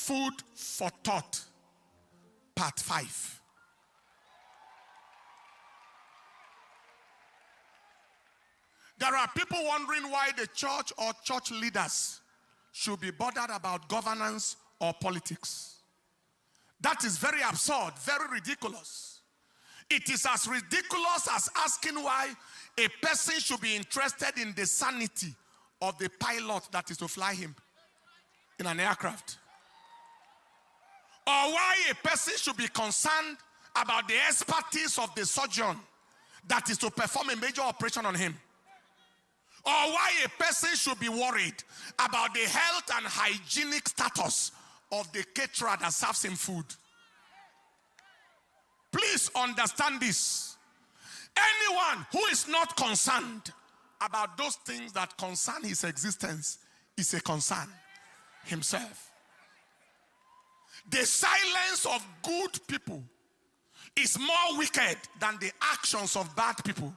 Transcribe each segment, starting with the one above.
Food for thought, part 5. There are people wondering why the church or church leaders should be bothered about governance or politics. That is very absurd, very ridiculous. It is as ridiculous as asking why a person should be interested in the sanity of the pilot that is to fly him in an aircraft. Or why a person should be concerned about the expertise of the surgeon that is to perform a major operation on him. Or why a person should be worried about the health and hygienic status of the caterer that serves him food. Please understand this. Anyone who is not concerned about those things that concern his existence is a concern himself. The silence of good people is more wicked than the actions of bad people.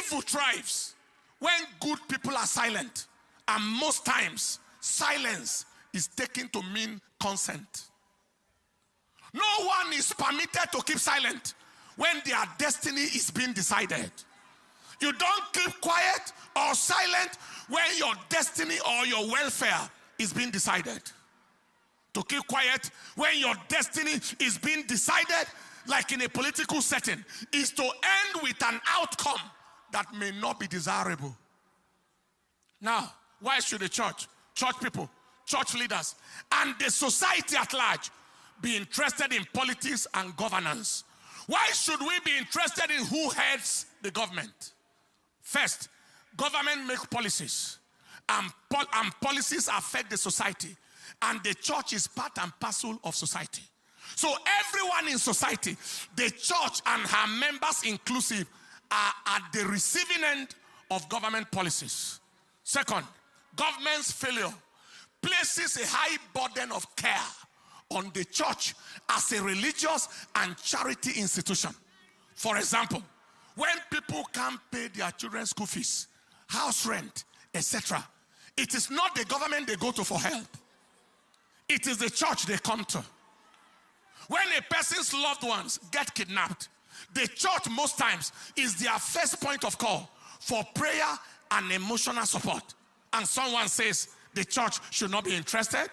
Evil thrives when good people are silent, and most times silence is taken to mean consent. No one is permitted to keep silent when their destiny is being decided. You don't keep quiet or silent when your destiny or your welfare is being decided. To keep quiet when your destiny is being decided, like in a political setting, is to end with an outcome that may not be desirable. Now, why should the church people, church leaders, and the society at large be interested in politics and governance? Why should we be interested in who heads the government? First, government makes policies, and policies affect the society, and the church is part and parcel of society. So everyone in society, the church and her members inclusive, are at the receiving end of government policies. Second, government's failure places a high burden of care on the church as a religious and charity institution. For example, when people can't pay their children's school fees, house rent, etc., it is not the government they go to for help. It is the church they come to. When a person's loved ones get kidnapped, the church most times is their first point of call for prayer and emotional support. And someone says the church should not be interested.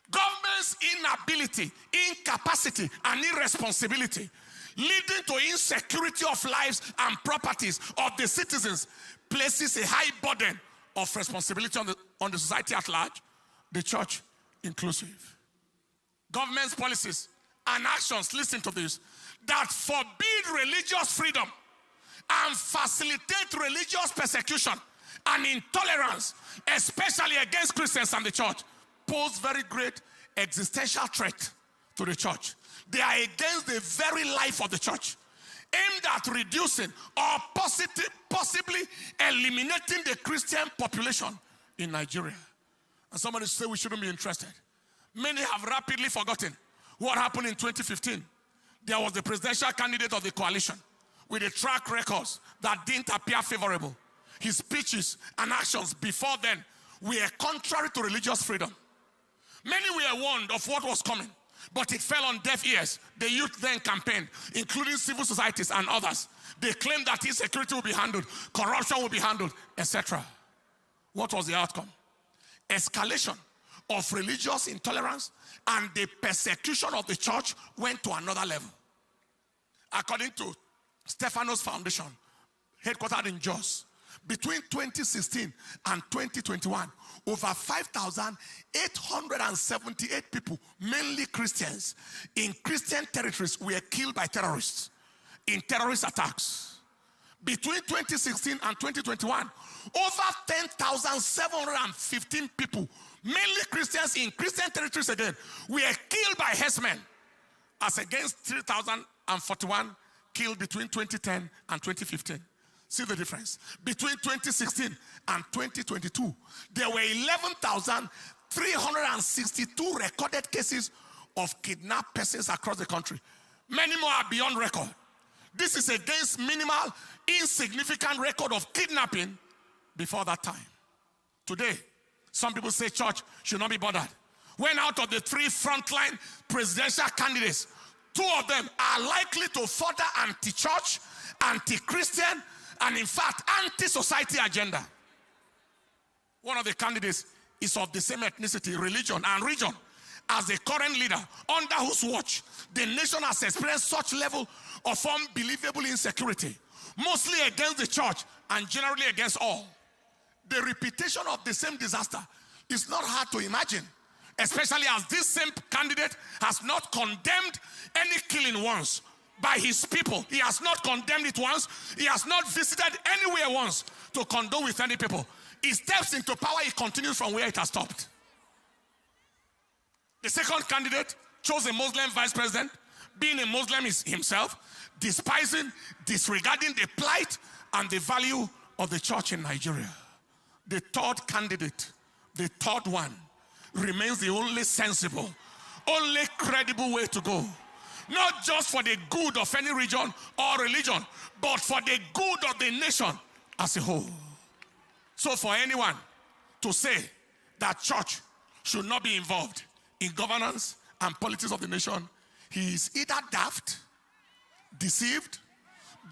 Government's inability, incapacity, and irresponsibility leading to insecurity of lives and properties of the citizens places a high burden of responsibility on the society at large, the church inclusive. Government's policies and actions, listen to this, that forbid religious freedom and facilitate religious persecution and intolerance, especially against Christians and the church, pose very great existential threat to the church. They are against the very life of the church, aimed at reducing or possibly eliminating the Christian population in Nigeria. And somebody say we shouldn't be interested. Many have rapidly forgotten what happened in 2015. There was the presidential candidate of the coalition with a track record that didn't appear favorable. His speeches and actions before then were contrary to religious freedom. Many were warned of what was coming, but it fell on deaf ears. The youth then campaigned, including civil societies and others. They claimed that insecurity will be handled, corruption will be handled, etc. What was the outcome? Escalation of religious intolerance and the persecution of the church went to another level. According to Stephanos Foundation, headquartered in Jos, between 2016 and 2021, over 5,878 people, mainly Christians, in Christian territories were killed by terrorists in terrorist attacks. Between 2016 and 2021, over 10,715 people, mainly Christians in Christian territories again, were killed by herdsmen, as against 3,041 killed between 2010 and 2015. See the difference. Between 2016 and 2022, there were 11,362 recorded cases of kidnapped persons across the country. Many more are beyond record. This is against minimal, insignificant record of kidnapping before that time. Today, Some people say church should not be bothered. When out of the 3 frontline presidential candidates, 2 of them are likely to further anti-church, anti-Christian, and in fact, anti-society agenda. One of the candidates is of the same ethnicity, religion, and region as the current leader, under whose watch the nation has experienced such level of unbelievable insecurity, mostly against the church and generally against all. The repetition of the same disaster is not hard to imagine, especially as this same candidate has not condemned any killing once by his people. He has not condemned it once. He has not visited anywhere once to condole with any people. He steps into power, he continues from where it has stopped. The second candidate chose a Muslim vice president, being a Muslim himself, despising, disregarding the plight and the value of the church in Nigeria. The third candidate, the third one, remains the only sensible, only credible way to go. Not just for the good of any region or religion, but for the good of the nation as a whole. So for anyone to say that church should not be involved in governance and politics of the nation, he is either daft, deceived,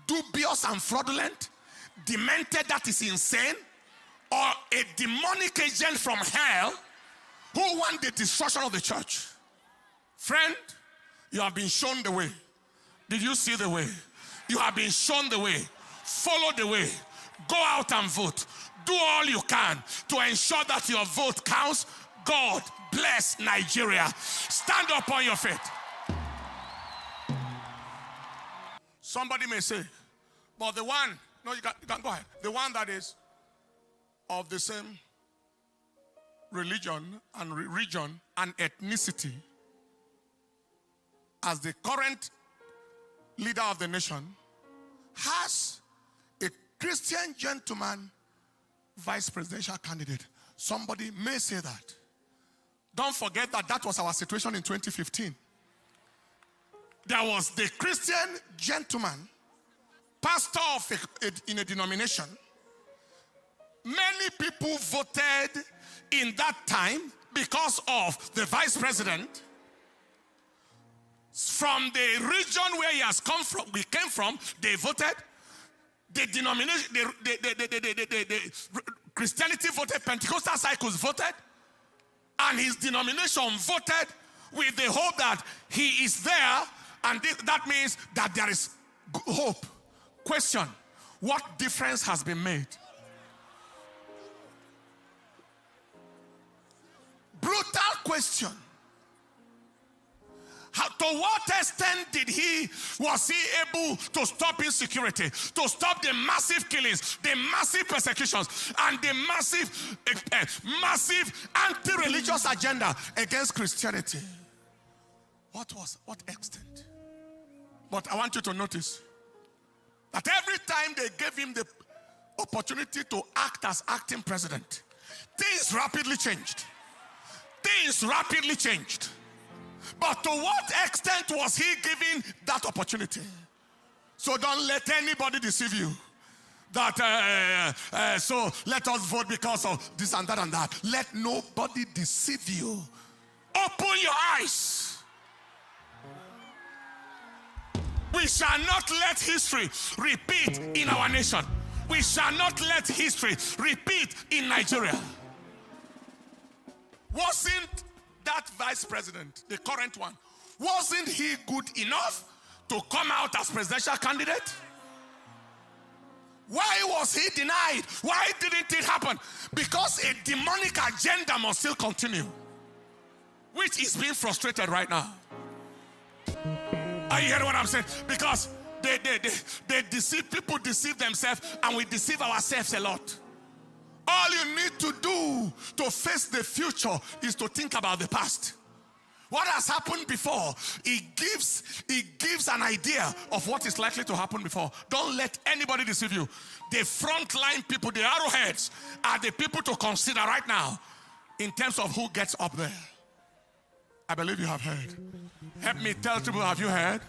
dubious and fraudulent, demented, that is insane, or a demonic agent from hell who want the destruction of the church. Friend, you have been shown the way. Did you see the way? You have been shown the way. Follow the way. Go out and vote. Do all you can to ensure that your vote counts. God bless Nigeria. Stand up on your feet. Somebody may say, but the one, no, you can go ahead. The one that is of the same religion and region and ethnicity as the current leader of the nation has a Christian gentleman vice presidential candidate. Somebody may say that. Don't forget that that was our situation in 2015. There was the Christian gentleman, pastor of in a denomination. Many people voted in that time because of the vice president. From the region where he has come from, we came from, they voted. The denomination, the Christianity voted, Pentecostal cycles voted, and his denomination voted with the hope that he is there, and that means that there is hope. Question: what difference has been made? Brutal question. To what extent was he able to stop insecurity, to stop the massive killings, the massive persecutions, and the massive anti-religious agenda against Christianity? What extent? But I want you to notice that every time they gave him the opportunity to act as acting president, things rapidly changed. Things rapidly changed. But to what extent was he given that opportunity? So don't let anybody deceive you. That, so let us vote because of this and that and that. Let nobody deceive you. Open your eyes. We shall not let history repeat in our nation. We shall not let history repeat in Nigeria. Wasn't that vice president, the current one, wasn't he good enough to come out as presidential candidate? Why was he denied? Why didn't it happen? Because a demonic agenda must still continue, which is being frustrated right now. Are you hearing what I'm saying? Because they deceive, people deceive themselves, and we deceive ourselves a lot. All you need to do to face the future is to think about the past. What has happened before, it gives an idea of what is likely to happen before. Don't let anybody deceive you. The frontline people, the arrowheads, are the people to consider right now in terms of who gets up there. I believe you have heard. Help me tell people, have you heard?